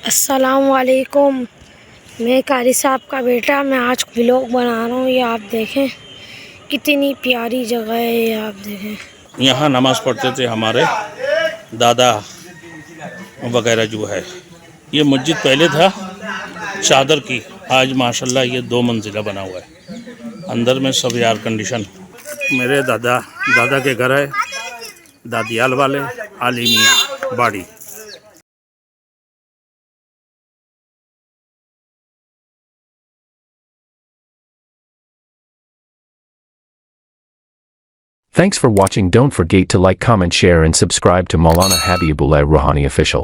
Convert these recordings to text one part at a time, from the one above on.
अस्सलामुअलैकुम। मैं कारी साहब का बेटा। मैं आज व्लॉग बना रहा हूँ। ये आप देखें कितनी प्यारी जगह है। ये आप देखें, यहाँ नमाज़ पढ़ते थे हमारे दादा वगैरह जो है। ये मस्जिद पहले था चादर की, आज माशाल्लाह ये 2 मंजिला बना हुआ है। अंदर में सब एयर कंडीशन। मेरे दादा के घर है दादियाल वाले आलिमिया बाड़ी। Thanks for watching. Don't forget to like, comment, share and subscribe to Maulana Habibullah Rouhani Official.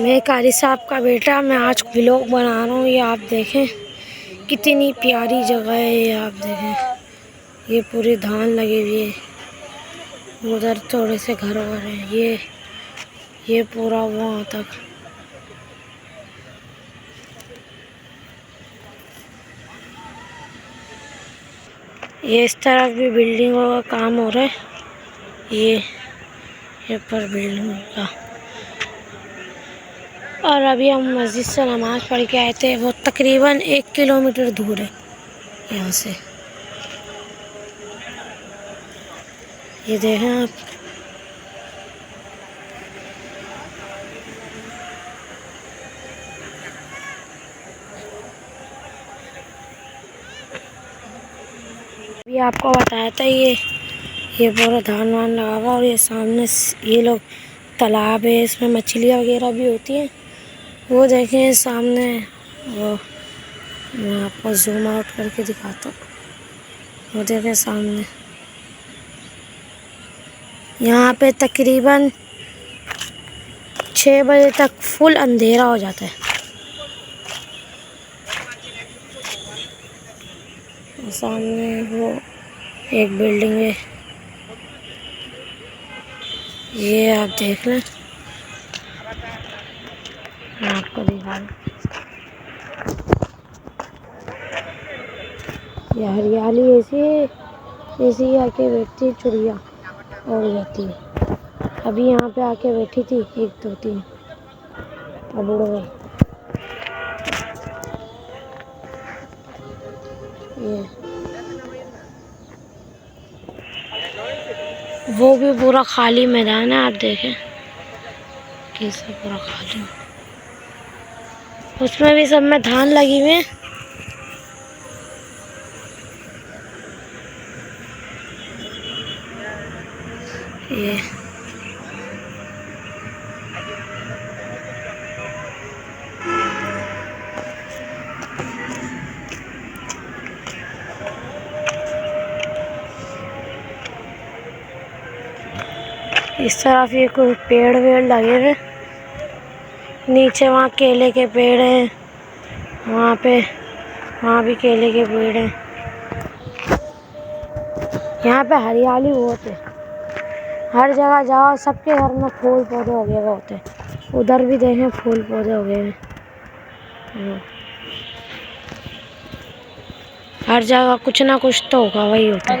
मैं कारी साहब का बेटा। मैं आज व्लॉग बना रहा हूँ। ये आप देखें कितनी प्यारी जगह है। ये आप देखें, ये पूरी धान लगी हुई है। उधर थोड़े से घर और हैं। ये पूरा वहाँ तक। ये इस तरफ भी बिल्डिंगों का काम हो रहा है। ये पर बिल्डिंग का। और अभी हम मस्जिद से नमाज़ पढ़ के आए थे। वो तकरीबन 1 किलोमीटर दूर है यहाँ से। ये देखें आप, अभी आपको बताया था ये पूरा धान वान लगा हुआ। और ये सामने ये लोग तालाब है, इसमें मछलियाँ वगैरह भी होती हैं। वो देखें सामने। वो मैं आपको जूम आउट करके दिखाता हूँ। वो देखें सामने। यहाँ पे तकरीबन 6 बजे तक फुल अंधेरा हो जाता है। सामने वो एक बिल्डिंग है, ये आप देख लें। मैं आपको दिखा दूँ, ये हरियाली ऐसी आके बैठती है, चिड़िया उड़ जाती है। अभी यहाँ पे आके बैठी थी 1 2 3, अब उड़ गई। ये वो भी पूरा खाली मैदान है। आप देखें कैसा पूरा खाली। उसमें भी सब में धान लगी हुई है। ये इस तरफ ये कोई पेड़ वेड़ लगे हुए। नीचे वहाँ केले के पेड़ हैं, वहाँ भी केले के पेड़ हैं। यहाँ पे हरियाली बहुत है। हर जगह जाओ सबके घर में फूल पौधे हो गए होते हैं। उधर भी देखें फूल पौधे हो गए हैं। हर जगह कुछ ना कुछ तो होगा, वही होता है।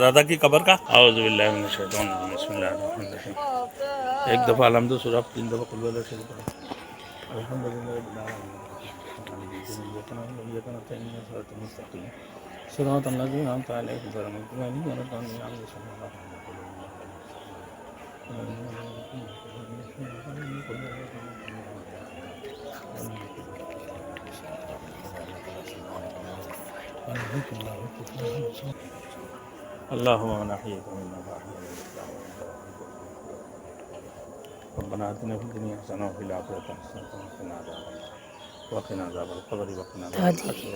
दादा की कब्र का औज़ु बिल्लाहि मिनश शैतानिर रजीम बिस्मिल्लाहिर्रहमानिर्रहीम। एक दफ़ा अलहम्दु सूरह 3 दफ़ा कुल वल्लाहु शरीफ पढ़ा। अल्हम्दुलिल्लाहि रब्बिल आलमीन सिरातल लज़ीना अनअमता अलैहिम गैरिल मग़ज़ूबि अलैहिम वला अल्लाहुम्मा अहयिना मिन्ना रब्बना आतिना फिद दुनिया हसना व फिल आखिरति हसनतन व क़िना अज़ाबल क़ब्र व क़िना अज़ाबल हश्र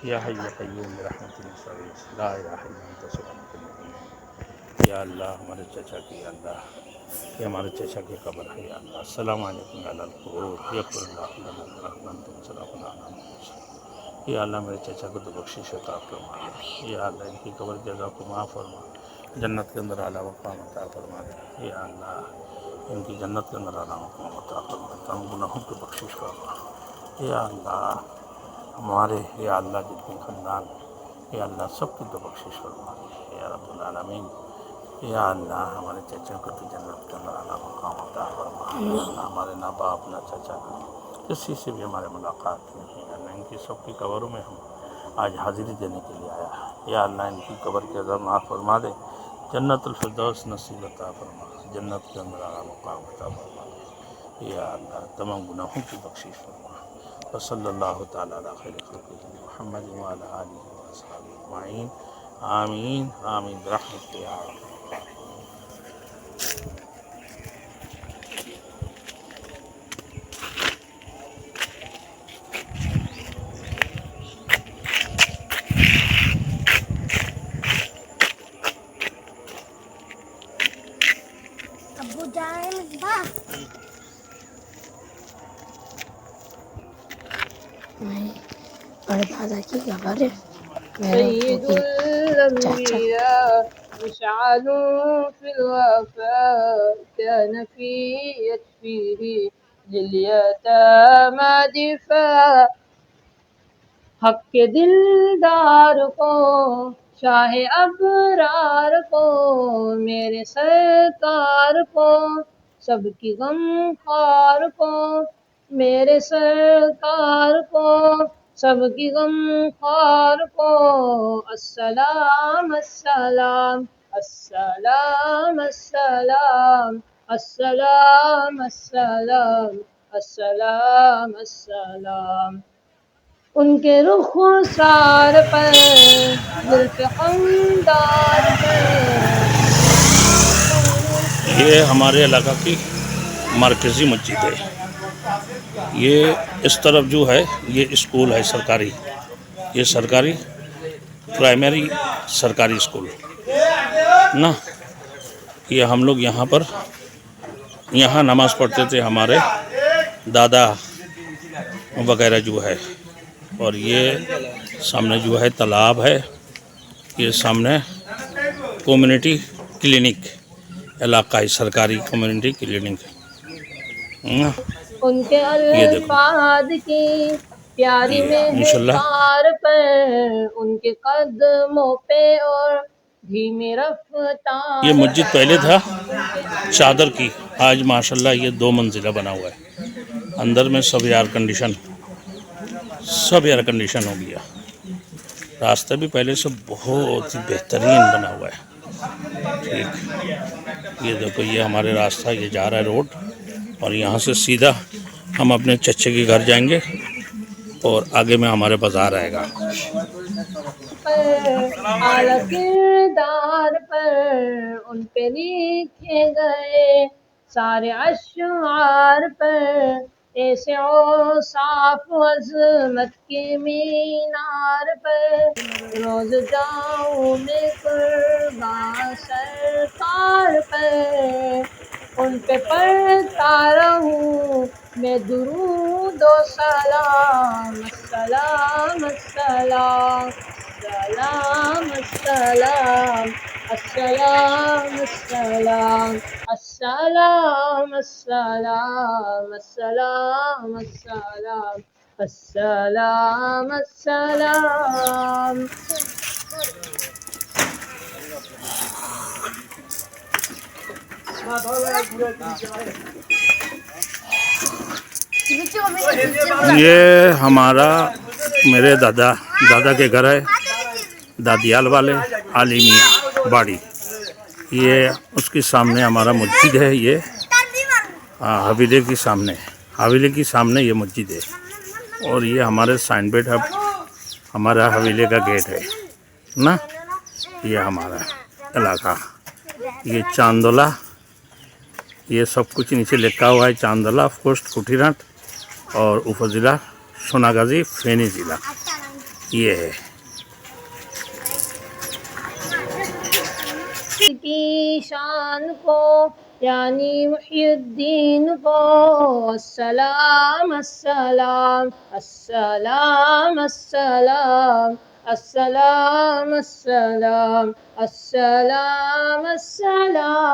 या हय्यु या क़य्यूम बिरहमतिका नस्तगीथ ला इलाहा इल्ला अंता सुब्हानका इन्नी कुन्तु मिनज़ या अल्लाह हमारे चचा की अल्लाह ये हमारे चचा की कब्र है या अल्लाह अस्सलामु अलैकुम अलल क़ुबूर यग़फ़िरुल्लाहु लना व लकुम अंतुम सलामुन अला मुरसलीन। या अल्लाह मेरे चचा को तो बख्शिश अता फरमा। या अल्लाह इनकी कब्र की अज़ा को माफ़ फरमा, जन्नत के अंदर आला मक़ाम अता फरमा। या अल्लाह इनकी जन्नत के अंदर आला मक़ाम अता फरमा, तमाम गुनाहों की बख्शिश फरमा। या अल्लाह हमारे या अल्लाह जितने ख़ानदान या अल्लाह सबकी तो बख्शिश फरमा या रब्बुल आलमीन। या अल्लाह हमारे चचा को तो जन्नत के अंदर आला मक़ाम अता फरमा। या अल्लाह हमारे ना बाप ना चचा किसी से भी हमारे मुलाकात नहीं है, अल्लाह इनकी सबकी कब्रों में हम आज हाज़िरी देने के लिए आया है। या अल्लाह इनकी कब्र के अज़ाब माफ़ फरमा दे, जन्नतुल फिरदौस नसीब अता फरमा, जन्नत के अंदर आला मक़ाम अता फरमा दे। या अल्लाह तमाम गुनाहों की बख्शिश फरमा। व सल्लल्लाहु तआला अला खैरि खल्क़िही मुहम्मद व अला आलिहि व अस्हाबिही अजमईन। आमीन आमीन बिरहमतिका या अरहमर राहिमीन। दादा की खबर है सय्यदुल अंबिया मशअलुन फिल वफा कान फी यत्फीही लिलयतामा दिफा। हक के दिलदार को शाह अबरार को मेरे सरकार को सबकी गमखार को मेरे सरकार को सबकी गमखार को अस्सलाम अस्सलाम अस्सलाम अस्सलाम अस्सलाम अस्सलाम अस्सलाम अस्सलाम। उनके रुख़सार पर जुल्फ़े अंदार पर ये हमारे इलाका की मरकज़ी मस्जिद है। ये इस तरफ जो है ये स्कूल है सरकारी, ये सरकारी प्राइमरी सरकारी स्कूल ना। ये हम लोग यहाँ पर यहाँ नमाज़ पढ़ते थे, हमारे दादा वगैरह जो है। और ये सामने जो है तालाब है, ये सामने कम्युनिटी क्लिनिक इलाकाई सरकारी कम्युनिटी क्लिनिक। उनके अल्फाज की प्यारी मेहकार पर उनके कदमों पे और धीमी रफ्तार। ये मस्जिद पहले था चादर की, आज माशाल्लाह ये 2 मंजिला बना हुआ है। अंदर में सब एयर कंडीशन हो गया। रास्ता भी पहले से बहुत ही बेहतरीन बना हुआ है। ठीक, ये देखो ये हमारे रास्ता, ये जा रहा है रोड, और यहाँ से सीधा हम अपने चच्चे के घर जाएंगे और आगे में हमारे बाज़ार आएगा। आला किरदार पर उन पे लिखे गए सारे अश्आर पर ऐसे औसाफ अज़मत के मीनार पर रोज़ जाऊं मैं कुर्बान सरकार पर उन पे पढ़ता रहूं मैं दुरूद व सलाम। अस्सलाम अस्सलाम अस्सलाम अस्सलाम अस्सलाम अस्सलाम अस्सलाम अस्सलाम अस्सलाम अस्सलाम अस्सलाम अस्सलाम। ये हमारा मेरे दादा के घर है, दादियाल वाले आलिमिया बाड़ी। ये उसके सामने हमारा मस्जिद है। ये हवेली के सामने ये मस्जिद है। और ये हमारे साइन बोर्ड है, हमारा हवेली का गेट है ना। ये हमारा इलाका, ये चांदोला, ये सब कुछ नीचे लिखा हुआ है। चांदोला पोस्ट कुटीराट और उपजिला सोनागाजी फेनी जिला ये है। की शान को यानी मुहियुद्दीन को अस्सलाम अस्सलाम अस्सलाम अस्सलाम अस्सलाम अस्सलाम अस्सलाम अस्सलाम।